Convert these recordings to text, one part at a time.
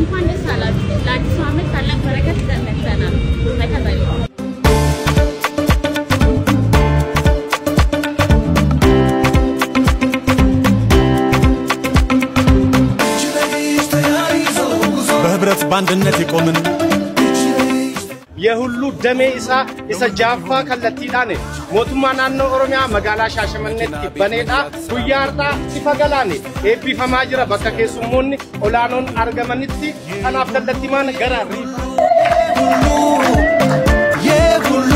እንኳን ደስ አላችሁ ለአዲስ ዓመት ታላቅ በረከት ይዘንልናል ተከታተሉ በህብረት ባንድነት ይቆምን የሁሉ ደሜ ኢሳ ጃፋ ከለቲዳኔ ሞቱማ ናኖ ኦሮሚያ መጋላ ሻሸመኔት በኔዳ ጉያርታ ሲፈገላኔ ኤቢፈማ ጅራ በከ ኬሱሞኒ ኦላኖን አርገመኒቲ አናፍ ከለቲማን ገራሪ የሁሉ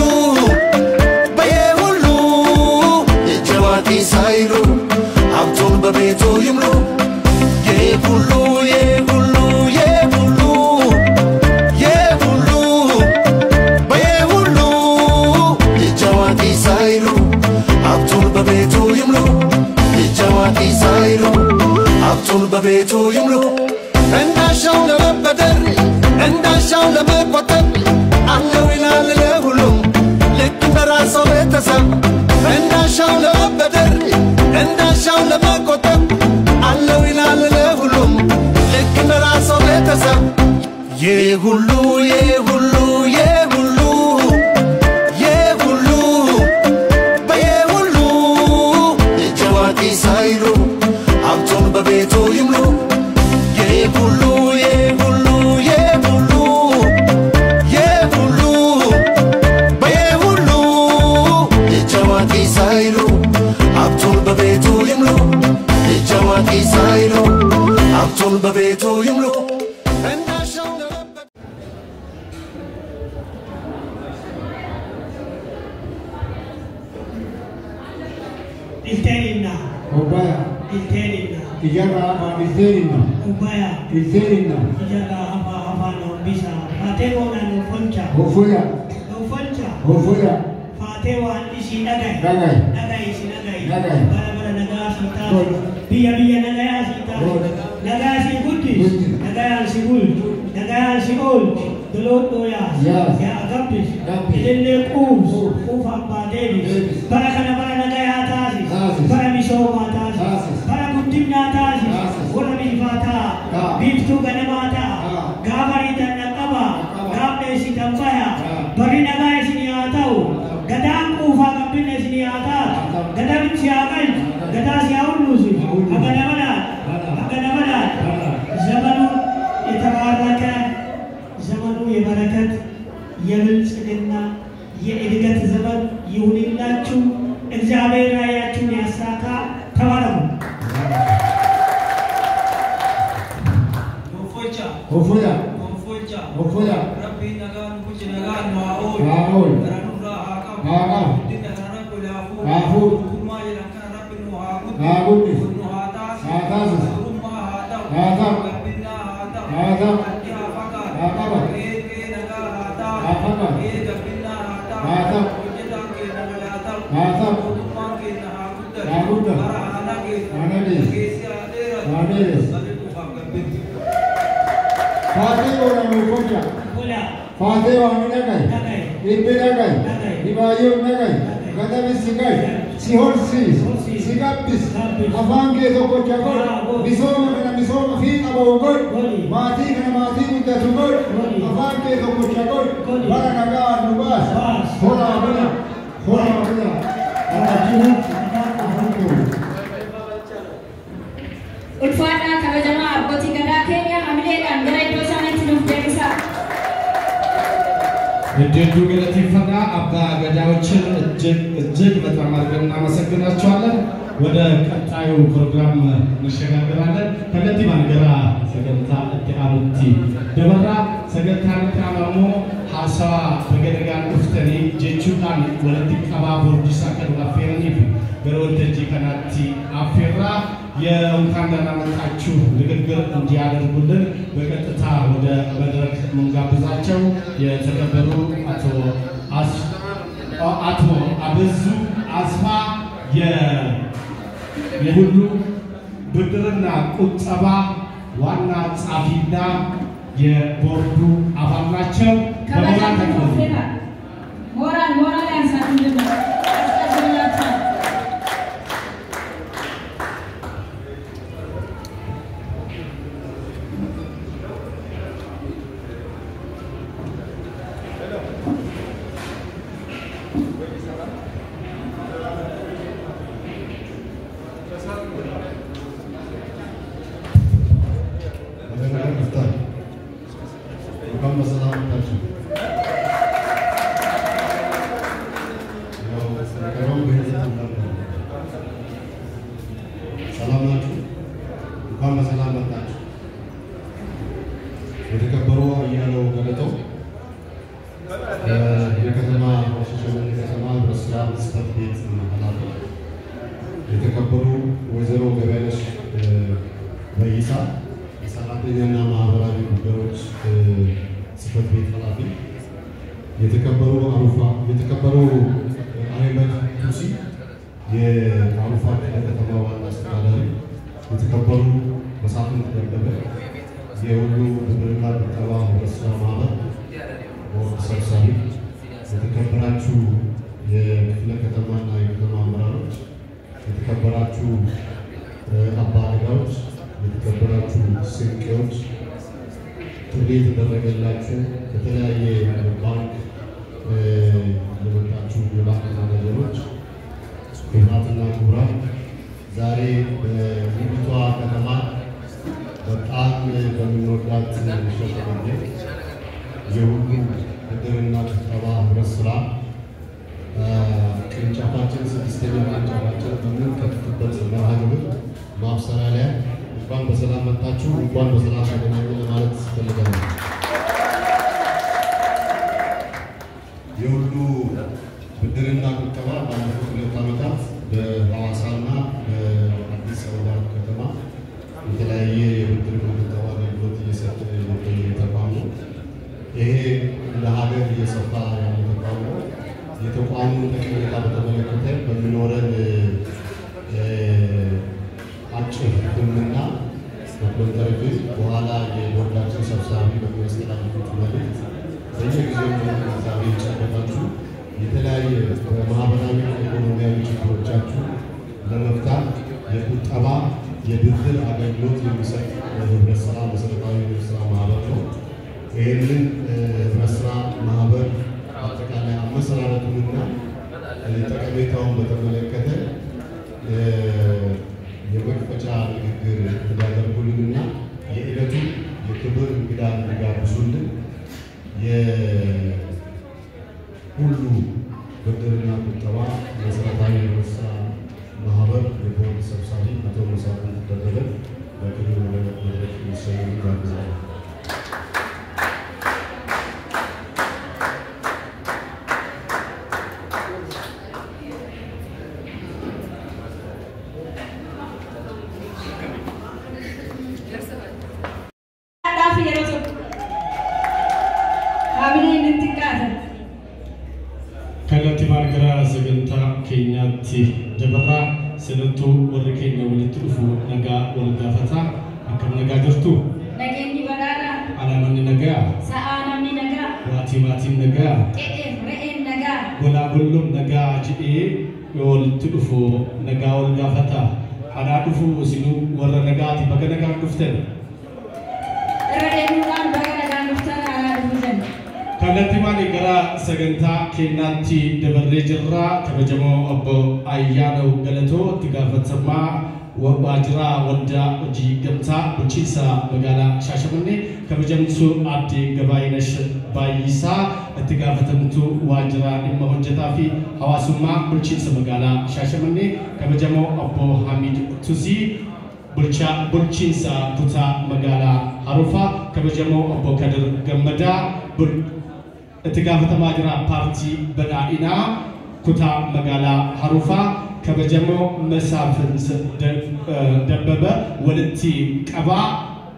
በየሁሉ የጀዋቲ ሳይሉ ሀብቱን በቤቱ ይምሉ የሁሉ በቤቱ ይምሉ እንዳሻው ለመበደር እንዳሻው ለመቆጠብ አለው ይላል ለሁሉም ልክ በራስዎ ቤተሰብ እንዳሻው ለመበደር እንዳሻው ለመቆጠብ አለው ይላል ለሁሉም ልክ በራስዎ ቤተሰብ የሁሉ በየሁሉ የጀዋቲ ሳይሉ ሀብቱን በቤቱ ይምሉ የሁሉ በየሁሉ የጀዋቲ ሳይሉ ሀብቱን በቤቱ ይምሉ የጀዋቲ ሳይሉ ሀብቱን በቤቱ ይምሉ الثاني وبايا الثاني إجابة أبا الثاني وبايا الثاني إجابة أبا نوبيسا فاتيوانا نوفنشا وفويا وفويا فاتيوان إشي نغاي إشي نغاي نغاي بلا نغا سيتا بيا نغاي سيتا نغاي سي غودي نغاي سي غول نغاي سي غول دلوت دويا يا أغابيس إلي كوز كوفا باديبيس بلا كنا بلا نغاي هاتاسي بلا ميشو ماتاسي بلا كنتم ناتاسي ولا ميفاتا بيفتو غنماتا غابري تنقبا غابني سيتنفايا بغي نغاي سينياتاو غدام كوفا غبين سينياتا غدام سياقل غدا سياولوسي أغنمنا زمنو يتبارك زمنو يبركت يبلጽግና የእድገት ዘመን ይሁንላችሁ እግዚአብሔር ራያችሁን ያሳካ ተባረኩ وفويا ربي نغان كوچ نغان نواول رانورا هاقام عفو كما يلكن ربي نواغود نواتاس رما هاتا ربنا هاتا يا فقا اي نغا هاتا اي ربنا هاتا وجدا کے نغلاتا كما کے نهاغود رانا کے کیسا دیر فاتيوانا نوفنشا فاتيوانا نغاي إبنا نغاي إبايو نغاي غدام سيغاي سيهول سيغابيس أفان كي توكو تشاكول بيسوما في أبوغول ماتي كنا ماتي متاتوغول أفان كي توكو تشاكول بارا نغا نوباس هولا بنا Utfana kabajama abboti gada Kenya hamile kan gara dosa nanti nufjekisa. እድሉ ገለቲፈና አባ ገዳዎችን እጅግ በጣም አድርገን እናመሰግናቸዋለን። ወደ ቀጣዩ ፕሮግራም እንሸጋገራለን። ከለቲ ማንገራ ሰገንታ እቲአሩቲ ደበራ ሰገንታ ተአማሞ ሐሳዋ በገደጋን ኡፍተኒ ጀቹዳን ወለቲ ቀባ ቦርዲሳ ከዳፌረኒ ገሮልተጂ ከናቲ አፌራ የእንኳን ደህና መጣችሁ ንግግር እንዲያደርጉልን በቀጥታ ወደ መድረክ መንጋብዛቸው የተከበሩ አቶ አበዙ አስፋ የሁሉ ብድርና ቁጠባ ዋና ጻፊና የቦርዱ አባል ናቸው። ሞራል ያንሳልን Kenati Debarre Jirra Kabajamo Abbo Ayano Galato Tigafatsama Wabajra Wanda Uji Gamta Uchisa Bagala Shashamane Kabajamsu Abdi Gabainash Bayisa Tigafatamtu Wajra Imahonjatafi Hawasuma Uchisa Bagala Shashamane Kabajamo Abbo Hamid Tusi Bulcha Bulchinsa Puta Magala Harufa Kabajamo Abbo Kadir Gamada Tigafata Majra Party Banaina Kuta Magala Harufa Kabajamo Mesafins Debaba Walenti Kaba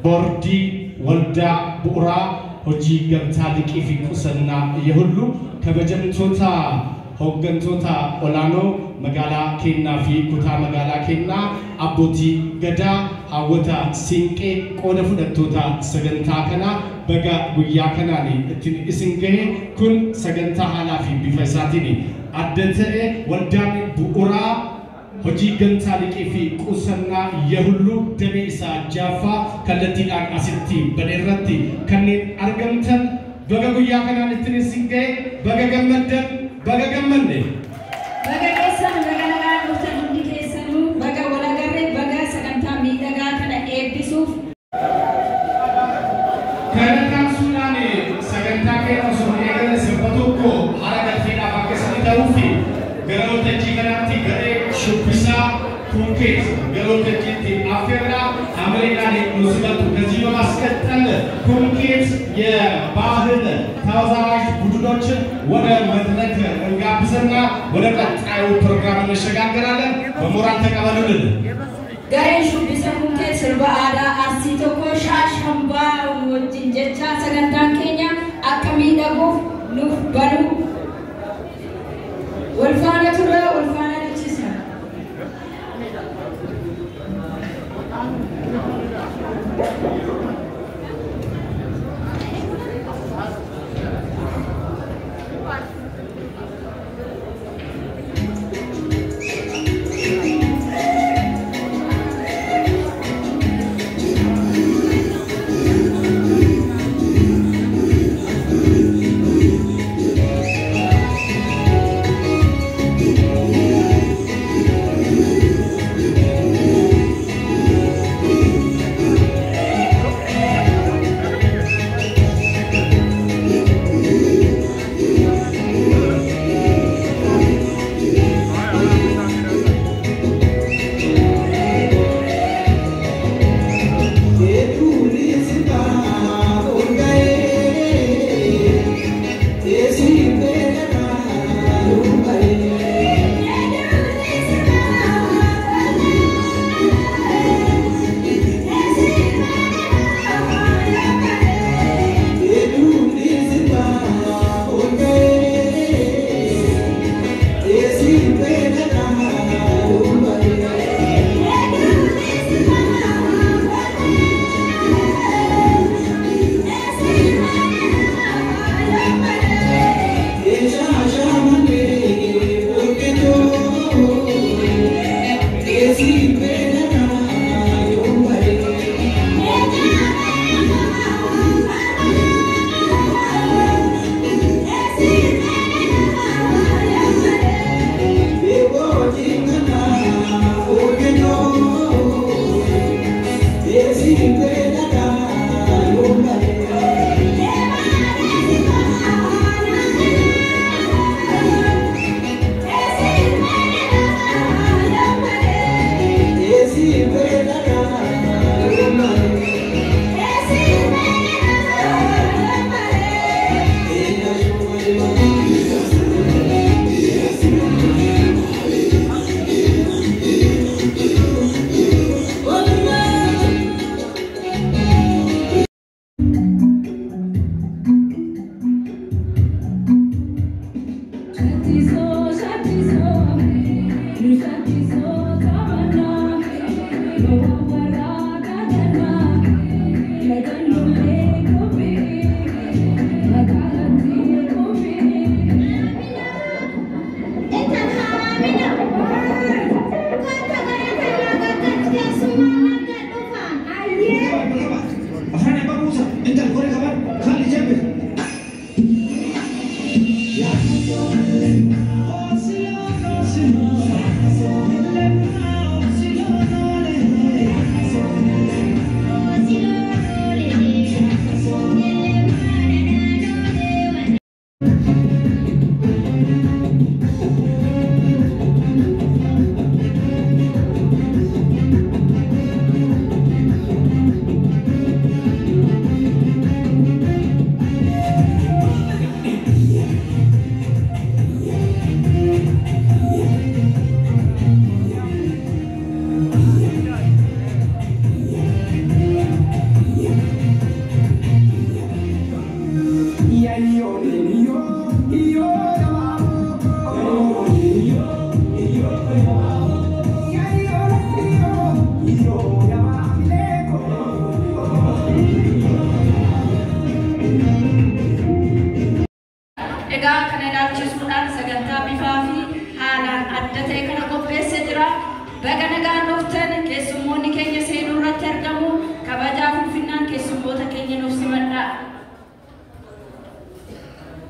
Bordi Walda Bura Hoji Gamtalik Ifikusana Yehulu Kabajam Tota Hogan Tota Olano Magala Kena Fi Kuta Magala Kena Aboti Gada Awata Sinke Konafuda Tota Sagantakana Baga Buyakanani Isinge Kun Saganta Halafi Bifasatini Adete Waldani Buura Hoji Gantalik Ifi Kusana Yehulu Demisa Jaffa Kalatinak Asiti Banerati Kanin Argamtan Baga Buyakanani Tinisinge Baga Gamadan Baga Gamande Baga Kesan Baga Naga Mutan Dikesanu Baga ኮሚኒኬት ገሎተጂቲ አፌራ አሜሪካን ሙስሊማቱ ከዚህ በማስቀጠል ኮሚኒኬት የባህል ተወዛዋዥ ቡድኖችን ወደ መድረክ እንጋብዝና ወደ ቀጣዩ ፕሮግራም እንሸጋገራለን። በሞራል ተቀበሉልን። Gareen shubbisa kunkee sirba aadaa arsii tokko shaashambaa wajjin jecha sagantaan keenya akka miidhaguuf nuuf banu wal faana turre wal faana dhichisa.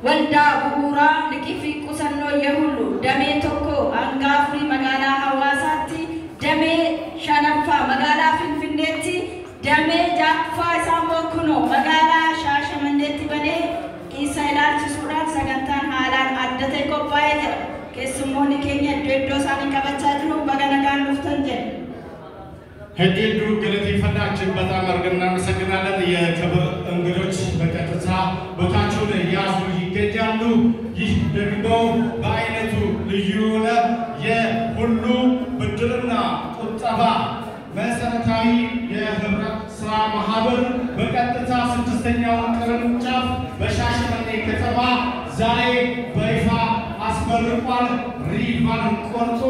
Waldaa bu'uuraa liqii qusannoo yehullu damee tokko hangaafni magaalaa Hawaasaatti damee shanaffaa magaalaa Finfinneetti damee jaaffaa isaa mookunoo magaalaa Shaashamanneetti banee isa ilaalchisuudhaan sagantaan haalaan adda ta'e qophaa'ee jira. Keessummoonni keenya iddoo isaanii qabachaa jiru baga nagaan dhuftan jedhu. ህዲዱ ገለቴ ፈዳችን በጣም አርገና መሰግናለን የክብር እንግዶች በቀጥታ ቦታቸውን ያዙ ይገኛሉ ይህ ደግሞ በአይነቱ ልዩ የሆነ የሁሉ ብድርና ቁጠባ መሰረታዊ የህብረት ስራ ማህበር በቀጥታ ስድስተኛው ቅርንጫፍ በሻሸመኔ ከተማ ዛሬ በይፋ አስመርቋል ሪቫን ቆርጦ